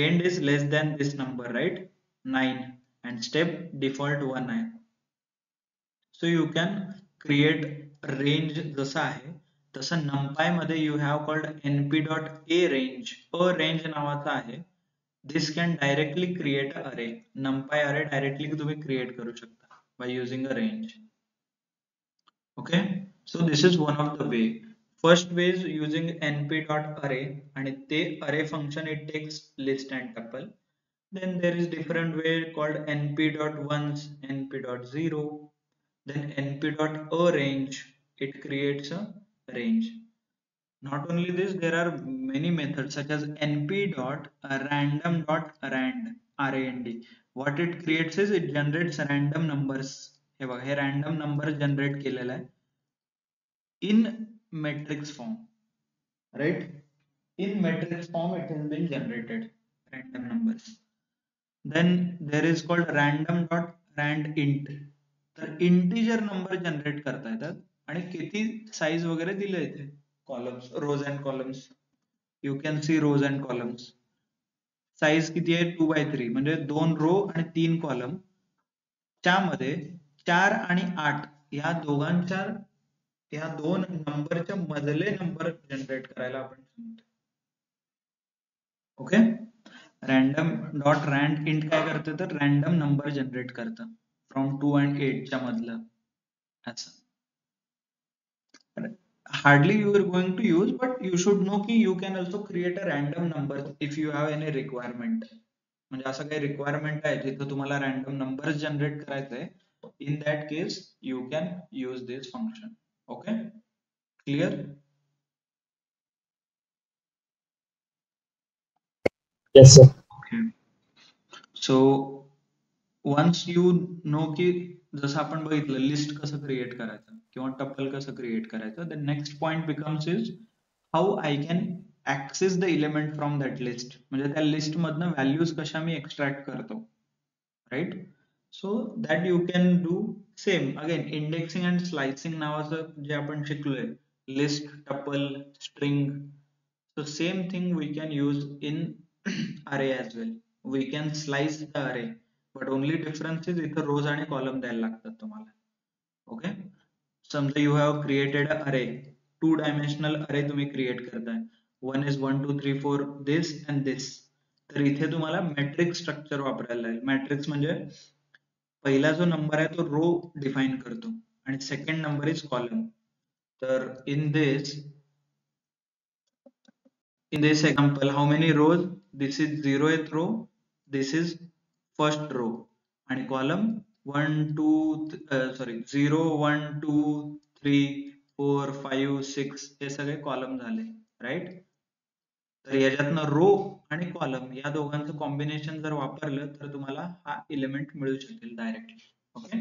S1: end is less than this number, right, 9, and step default 1 आहे. So you can create range जसं आहे तसं numpy मध्ये you have called np.arange. arange नावाचा आहे. This can directly create a array. numpy array directly तुम्ही create करू शकता by using a range. Okay, so this is one of the way. First way is using np.array and the array function it takes list and tuple. Then there is different way called np.ones, np.0, then np.arange. It creates a range. Not only this, there are many methods such as np.random.rand, rand. What it creates is it generates random numbers. हे बघा, हे random numbers generate केलेला आहे in matrix form, right? In matrix form it has been generated random numbers. Then there is called random.rand int. तर integer number generate करता येतात आणि किती size वगैरे दिले इथे columns, rows and columns. You can see rows and columns. Size किती आहे 2x3 म्हणजे 2 रो आणि 3 कॉलम. त्यामध्ये 4 आणि 8 या दोघांच्या या दोन नंबरच्या मधले नंबर जनरेट करायला आपण सांगतो. ओके, रॅन्डम डॉट रँड इंट काय करतं तर रॅन्डम नंबर जनरेट करतं फ्रॉम 2 and 8 च्या मधलं. असं hardly you are going to use, but you should know ki you can also create a random number if you have any requirement. म्हणजे असं काही रिक्वायरमेंट आहे जिथे तुम्हाला रॅन्डम नंबर्स जनरेट करायचे, in that case you can use this function. Okay, clear?
S2: Yes, sir.
S1: Okay, so once you know की जसं आपण बघितलं लिस्ट कसं क्रिएट करायचं किंवा टपल कसं क्रिएट करायचं, the next point becomes is how I can access the element from that list. म्हणजे त्या लिस्ट मधनं व्हॅल्यूज कशा मी एक्सट्रॅक्ट करतो, right? So that you can do same again indexing and slicing नावाचं जे आपण शिकलोय, list, tuple, string. So same thing we can use in array as well. We can slice the array, but only difference is इथं rows आणि column द्यायला लागतात तुम्हाला. Okay, समजा you have created a array, 2-dimensional array तुम्ही create करताय. One is 1 2 3 4 this and this. तर इथे तुम्हाला मॅट्रिक्स स्ट्रक्चर वापरायला लागेल. मॅट्रिक्स म्हणजे पहिला जो नंबर आहे तो रो डिफाइन करतो आणि सेकंड नंबर इज कॉलम. तर in this example, how many rows? This is 0th row, this is first row, and column 0 1 2 3 4 5 6 हे सगळे कॉलम झाले, राईट? तर याच्यातनं रो आणि कॉलम या दोघांचं कॉम्बिनेशन जर वापरलं तर तुम्हाला हा एलिमेंट मिळू शकेल directly. Okay,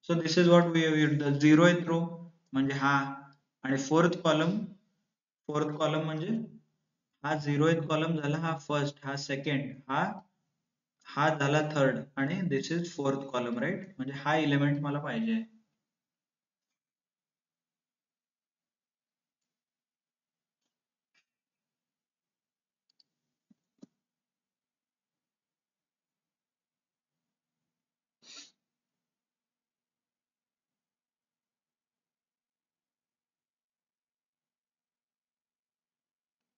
S1: so this is what we have used. The 0th row म्हणजे हा, आणि फोर्थ कॉलम म्हणजे हा 0th कॉलम झाला, हा फर्स्ट, हा सेकंड, हा झाला थर्ड, आणि this is fourth column, right? म्हणजे हा एलिमेंट मला पाहिजे.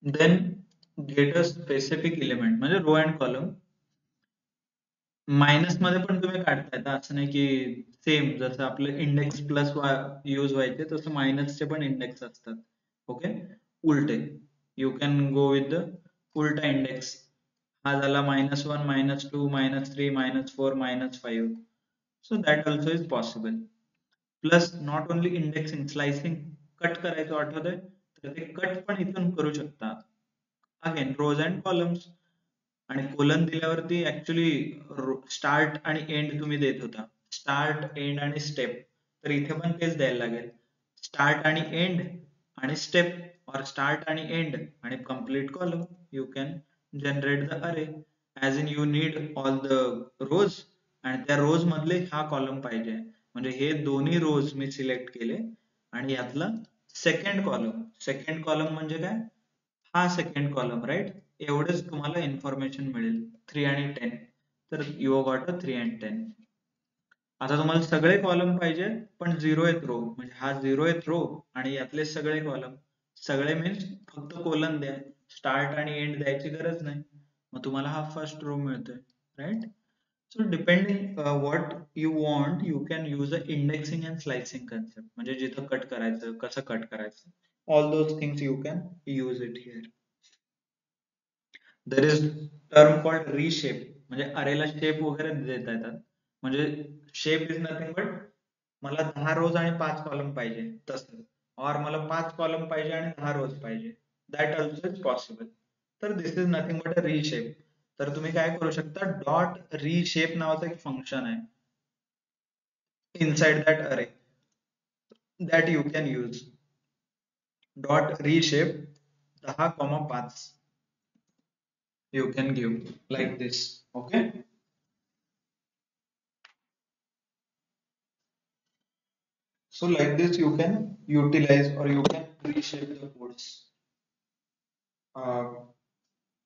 S1: Then get a specific element म्हणजे रो अँड कॉलम. मायनस मध्ये पण तुम्ही काढताय, असं नाही की सेम जसं आपलं इंडेक्स प्लस यूज व्हायचे तसं मायनसचे पण इंडेक्स असतात. ओके, उलटे you can go with the उलटा इंडेक्स. हा झाला -1 -2 -3 -4 -5. So that also is possible. Plus not only indexing, slicing, cut करायचं आठवतंय तर ते कट पण इथून करू शकता. अगेन रोज अँड कॉलम्स, आणि कोलन दिल्यावरती ऍक्च्युली स्टार्ट आणि एंड तुम्ही देत होता, स्टार्ट एंड आणि स्टेप. तर इथे पण तेच द्यायला लागेल, स्टार्ट आणि एंड आणि स्टेप, और स्टार्ट आणि एंड आणि complete column. You can generate the array as in you need all the rows, आणि त्या रोज मधले हा कॉलम पाहिजे. म्हणजे हे दोन्ही रोज मी सिलेक्ट केले आणि यातला सेकंड कॉलम म्हणजे काय, हा सेकंड कॉलम, राईट? एवढेच तुम्हाला इन्फॉर्मेशन मिळेल. 3 आणि 10, तर यू गॉट अ 3 and 10. आता तुम्हाला सगळे कॉलम पाहिजे पण 0th रो, म्हणजे हा 0th रो आणि यातले सगळे कॉलम. सगळे मीन्स फक्त कोलन द्या, स्टार्ट आणि एंड द्यायची गरज नाही, मग तुम्हाला हा फर्स्ट रो मिळतोय, right. So depending what you want you can use a indexing and slicing concept, म्हणजे जिथं कट करायचं, कसं कट करायचं, all those things you can use it here. There is term called reshape, म्हणजे अरेला shape वगैरे देता येतात. म्हणजे शेप इज नथिंग बट मला 10 रोज आणि 5 कॉलम पाहिजे तसं, और मला 5 कॉलम पाहिजे आणि 10 रोज पाहिजे, दॅट ऑल्सो इज पॉसिबल. तर दिस इज नथिंग बट अ रिशेप. तर तुम्ही काय करू शकता, डॉट रिशेप नावाचं एक फंक्शन आहे इनसाइड दॅट अरे, that you can use. Dot रिशेप 10,5 you can give like this. Okay, so like this you can utilize or you can reshape the codes.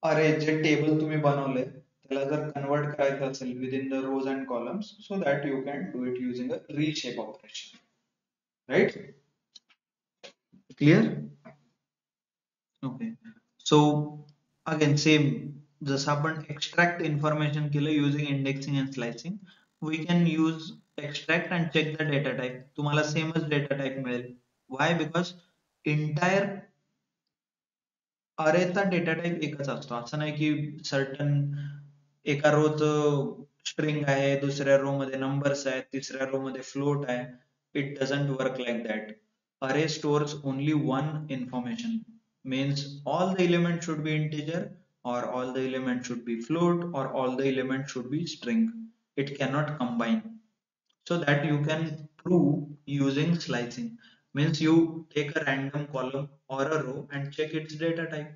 S1: अरे जे टेबल तुम्ही बनवले त्याला जर कन्वर्ट करायचं असेल within the rows and columns, so that you can do it using a reshape operation, right. Clear. Okay. So again same, जसं आपण extract information केलं using indexing and slicing, we can use extract and check the data type. तुम्हाला सेमच data type मिळेल. Why? Because entire अरेचा data type एकच असतो. असं नाही की सर्टन एका रोच स्ट्रिंग आहे, दुसऱ्या रो मध्ये नंबर्स आहेत, तिसऱ्या रो मध्ये फ्लोट आहे. It doesn't work like that. Array stores only one information, means all the elements should be integer, or all the elements should be float, or all the elements should be string. It cannot combine. So that you can prove using slicing, means you take a random column or a row and check its data type,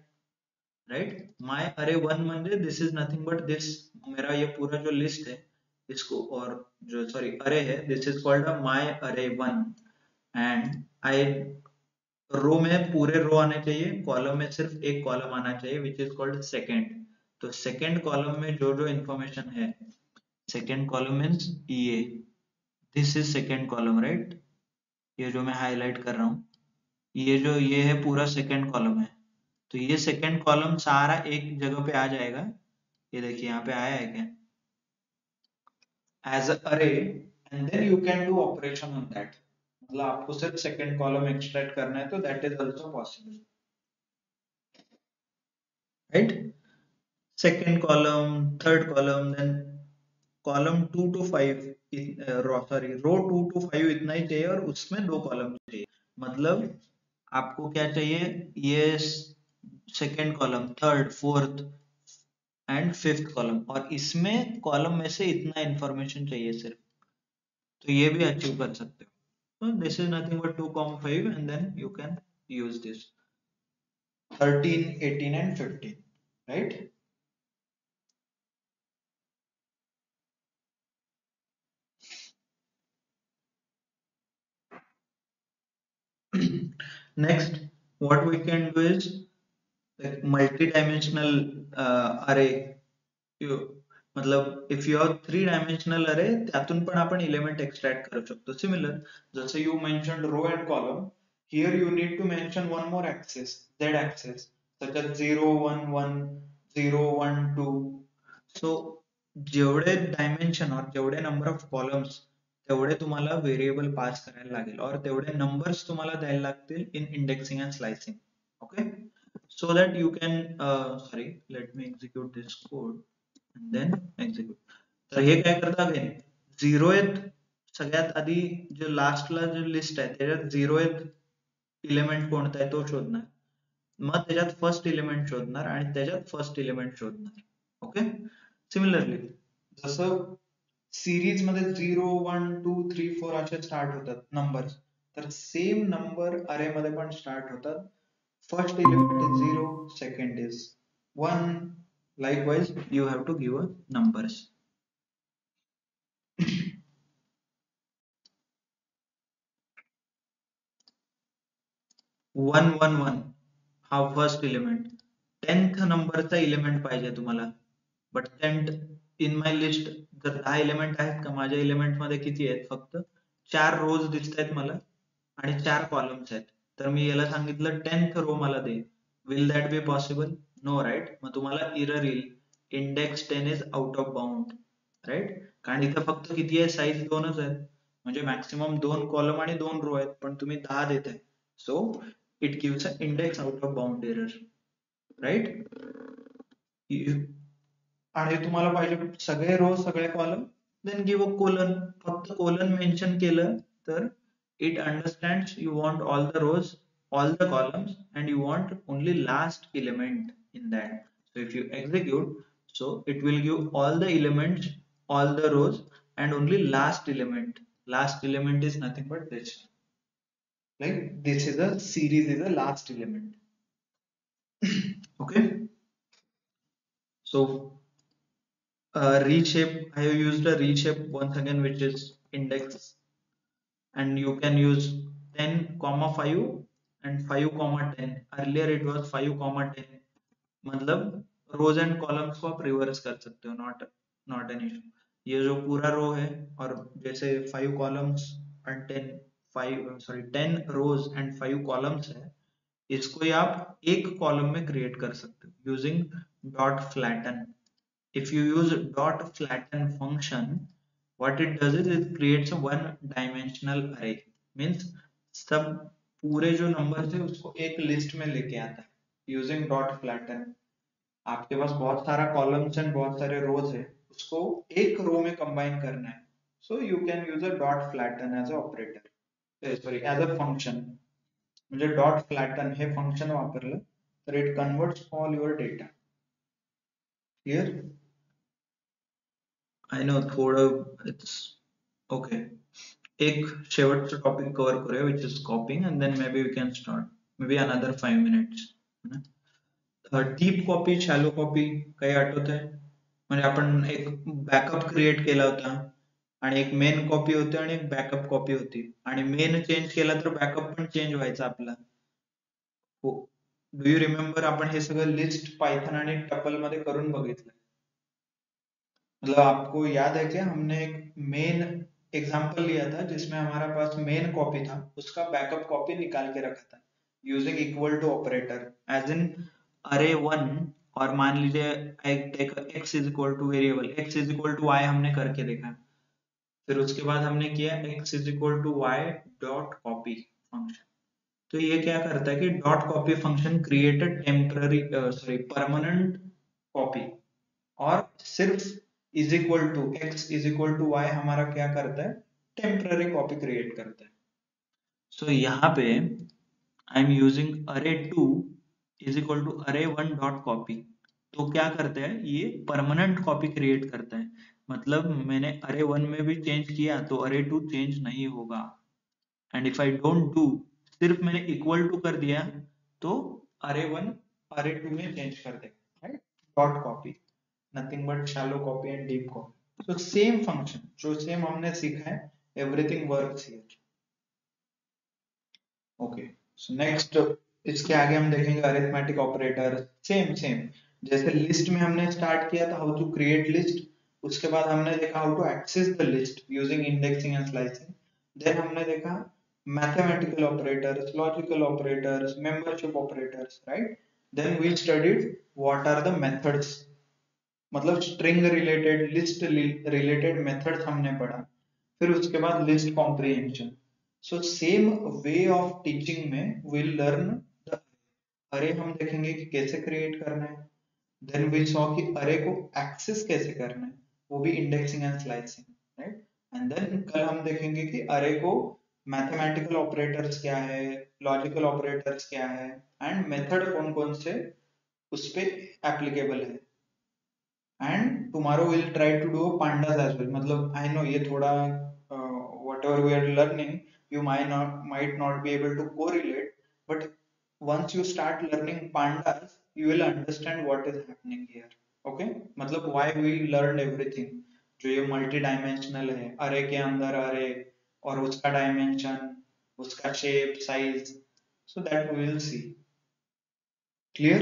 S1: right. My array 1 म्हणजे this is nothing but this, मेरा ये पूरा जो list है इसको, और जो sorry array है, this is called a my array 1, and I रो में पूरे रो आने चाहिए, कॉलम में सिर्फ एक कॉलम आना चाहिए विच इज कॉल्ड सेकेंड. तो सेकेंड कॉलम में जो जो इंफॉर्मेशन है, सेकेंड कॉलम मीन्स ये, this is second column, right. ये जो मैं हाईलाइट कर रहा हूँ, ये जो ये है पूरा सेकेंड कॉलम है. तो ये सेकेंड कॉलम सारा एक जगह पे आ जाएगा. ये देखिए यहाँ पे आया है क्या, as array, and then you can do operation on that. मतलब आपको सिर्फ सेकेंड कॉलम एक्सट्रैक्ट करना है, तो that is also possible, right. Second column, third column, then column 2 to 5, row 2 to 5 इतना ही चाहिए और उसमें दो कॉलम चाहिए. मतलब आपको क्या चाहिए, ये second column, third, fourth and fifth column, और इसमें कॉलम में से इतना इंफॉर्मेशन चाहिए सिर्फ, तो ये भी अचीव कर सकते हो. So this is nothing but 2,5 and then you can use this 13, 18 and 15, right. Next, what we can do is like multi-dimensional array. मतलब if you have 3-dimensional array, त्यातून पण आपण element extract करू शकतो. Similar, जसं you mentioned row and column, here you need to mention one more axis, z axis, such as 0, 1, 1, 0, 1, 2. So जेवढे dimension और जेवढे नंबर ऑफ कॉलम्स, तेवढे तुम्हाला व्हेरिएबल पास करायला लागेल, और तेवढे नंबर्स तुम्हाला द्यायला लागतील in indexing and slicing. Okay, so that you can sorry, let me execute this code and then execute. तर हे काय करतं, अगेन झिरोएथ सगळ्यात आधी जो लास्टला जो लिस्ट आहे त्याच्यात झिरोएथ इलेमेंट कोणता आहे तो शोधणार, मग त्याच्यात फर्स्ट इलेमेंट शोधणार आणि त्याच्यात फर्स्ट इलेमेंट शोधणार. ओके, सिमिलरली जसं सिरीज मध्ये 0, 1, 2, 3, 4 असे स्टार्ट होतात नंबर्स, तर सेम नंबर अरे मध्ये पण स्टार्ट होतात. First element is 0, second is 1. Likewise, you have to give a numbers. 1, 1, 1 हा फर्स्ट एलिमेंट. 10th नंबरचा एलिमेंट पाहिजे तुम्हाला, but 10th in my list जर 10 एलिमेंट आहेत का, माझ्या एलिमेंट मध्ये किती आहेत, फक्त 4 रोज दिसत आहेत मला आणि 4 कॉलम्स आहेत. तर मी याला सांगितलं 10th रो मला दे. Will that be possible? No, right? मग तुम्हाला एरर येईल, index 10 is out of bound, right? कारण इथं फक्त किती आहे, साईज 2च आहेत, म्हणजे मॅक्सिमम 2 कॉलम आणि 2 रो आहेत, पण तुम्ही 10 देताय. So it gives a index out of bound error, right? आणि तुम्हाला पाहिजे सगळे रो सगळे column, then give a colon. फक्त कोलन मेन्शन केलं तर it understands you want all the rows, all the columns, and you want only last element in that. So if you execute, so it will give all the elements, all the rows, and only last element. Last element is nothing but this. Like this is a series, is a last element. Okay. So reshape, I have used a reshape once again, which is index, and you can use 10 comma 5 and 5 comma 10. Earlier it was 5 comma 10. मतलब रोज and columns को आप reverse कर सकते हो, not an issue. ये जो पूरा रो है, और जैसे 5 columns and 10, 5 sorry 10 rows and 5 columns है, इसको ही आप एक कॉलम में क्रिएट कर सकते हो using dot flatten. If you use dot flatten function, what it does is it creates a one dimensional array. Means सब पूरे जो नंबर थे उसको एक लिस्ट में लेके आता है यूजिंग डॉट फ्लैटन. आपके पास बहुत सारा कॉलम्स एंड बहुत सारे रोज है, उसको एक रो में कंबाइन करना है. So you can use a dot flatten as a operator, sorry as a function. म्हणजे डॉट फ्लॅटन हे फंक्शन वापरलं तर it converts all your data. Clear? I know थोडं इट्स ओके. एक शेवटचा टॉपिक कव्हर करूया, which is copying, and then maybe we can start, maybe another 5 minutes. Deep copy, shallow copy, काही आठवत आहे? म्हणजे आपण एक बॅकअप क्रिएट केला होता, आणि एक मेन कॉपी होती आणि एक बॅकअप कॉपी होती, आणि मेन चेंज केला तर बॅकअप पण चेंज व्हायचा आपला. हो, डू यू रिमेंबर? आपण हे सगळं लिस्ट पायथन आणि टपल मध्ये करून बघितलं. मतलब आपको याद है क्या, हमने एक मेन एग्जांपल लिया था जिसमें हमारा पास मेन कॉपी था, उसका बैकअप कॉपी निकाल के रखा था using equal to operator, as in array one. और मान लीजिए I take x is equal to variable, x is equal to y हमने करके देखा. फिर उसके बाद हमने किया x is equal to y dot copy function. तो ये क्या करता है कि dot copy function created temporary sorry permanent copy, और सिर्फ is equal to x is equal to y हमारा क्या करता है, टेम्पररी कॉपी क्रिएट करता है. सो यहाँ पे आई एम यूजिंग अरे टू इज इक्वल टू अरे वन डॉट कॉपी. तो क्या करता है, ये परमानेंट कॉपी क्रिएट करता है. मतलब मैंने अरे वन में भी चेंज किया तो अरे टू चेंज नहीं होगा. And if I don't do, सिर्फ मैंने इक्वल टू कर दिया, तो अरे वन अरे टू में चेंज कर देगा, right? Dot copy, nothing but shallow copy and deep copy. So same function जो सेम हमने सीखा है, everything works here. Okay. So next, इसके आगे हम देखेंगे अरिथमेटिक ऑपरेटर. सेम सेम जैसे लिस्ट में हमने स्टार्ट किया था, हाउ टू क्रिएट लिस्ट. उसके बाद हमने देखा how to access the list using indexing and slicing. Then हमने देखा mathematical operators, logical operators, membership operators, right? Then we studied what are the methods. मतलब string related, list related methods हमने पढ़ा. फिर उसके बाद list comprehension. So same way of teaching में will learn the अरे. हम देखेंगे कि कैसे क्रिएट करना है. देन वी सॉ कि अरे को एक्सेस कैसे करना है, वो भी indexing and slicing, right? And then कल हम देखेंगे कि अरे को मैथमेटिकल ऑपरेटर्स क्या है, लॉजिकल ऑपरेटर्स क्या है, एंड मेथड कौन कौन से उस पे एप्लीकेबल है. And tomorrow we'll try to do pandas as well. मतलब I know ये थोड़ा whatever we are learning, you might not be able to correlate, but once you start learning pandas, you will understand what is happening here. Okay? मतलब why we learned everything. जो ये multi dimensional है, अरे के अंदर अरे, और उसका डायमेंशन, उसका shape, size, so that we will see. Clear?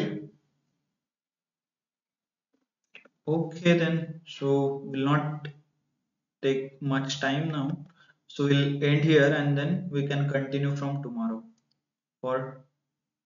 S1: Okay then, so we'll not take much time now. So we'll end here and then we can continue from tomorrow. for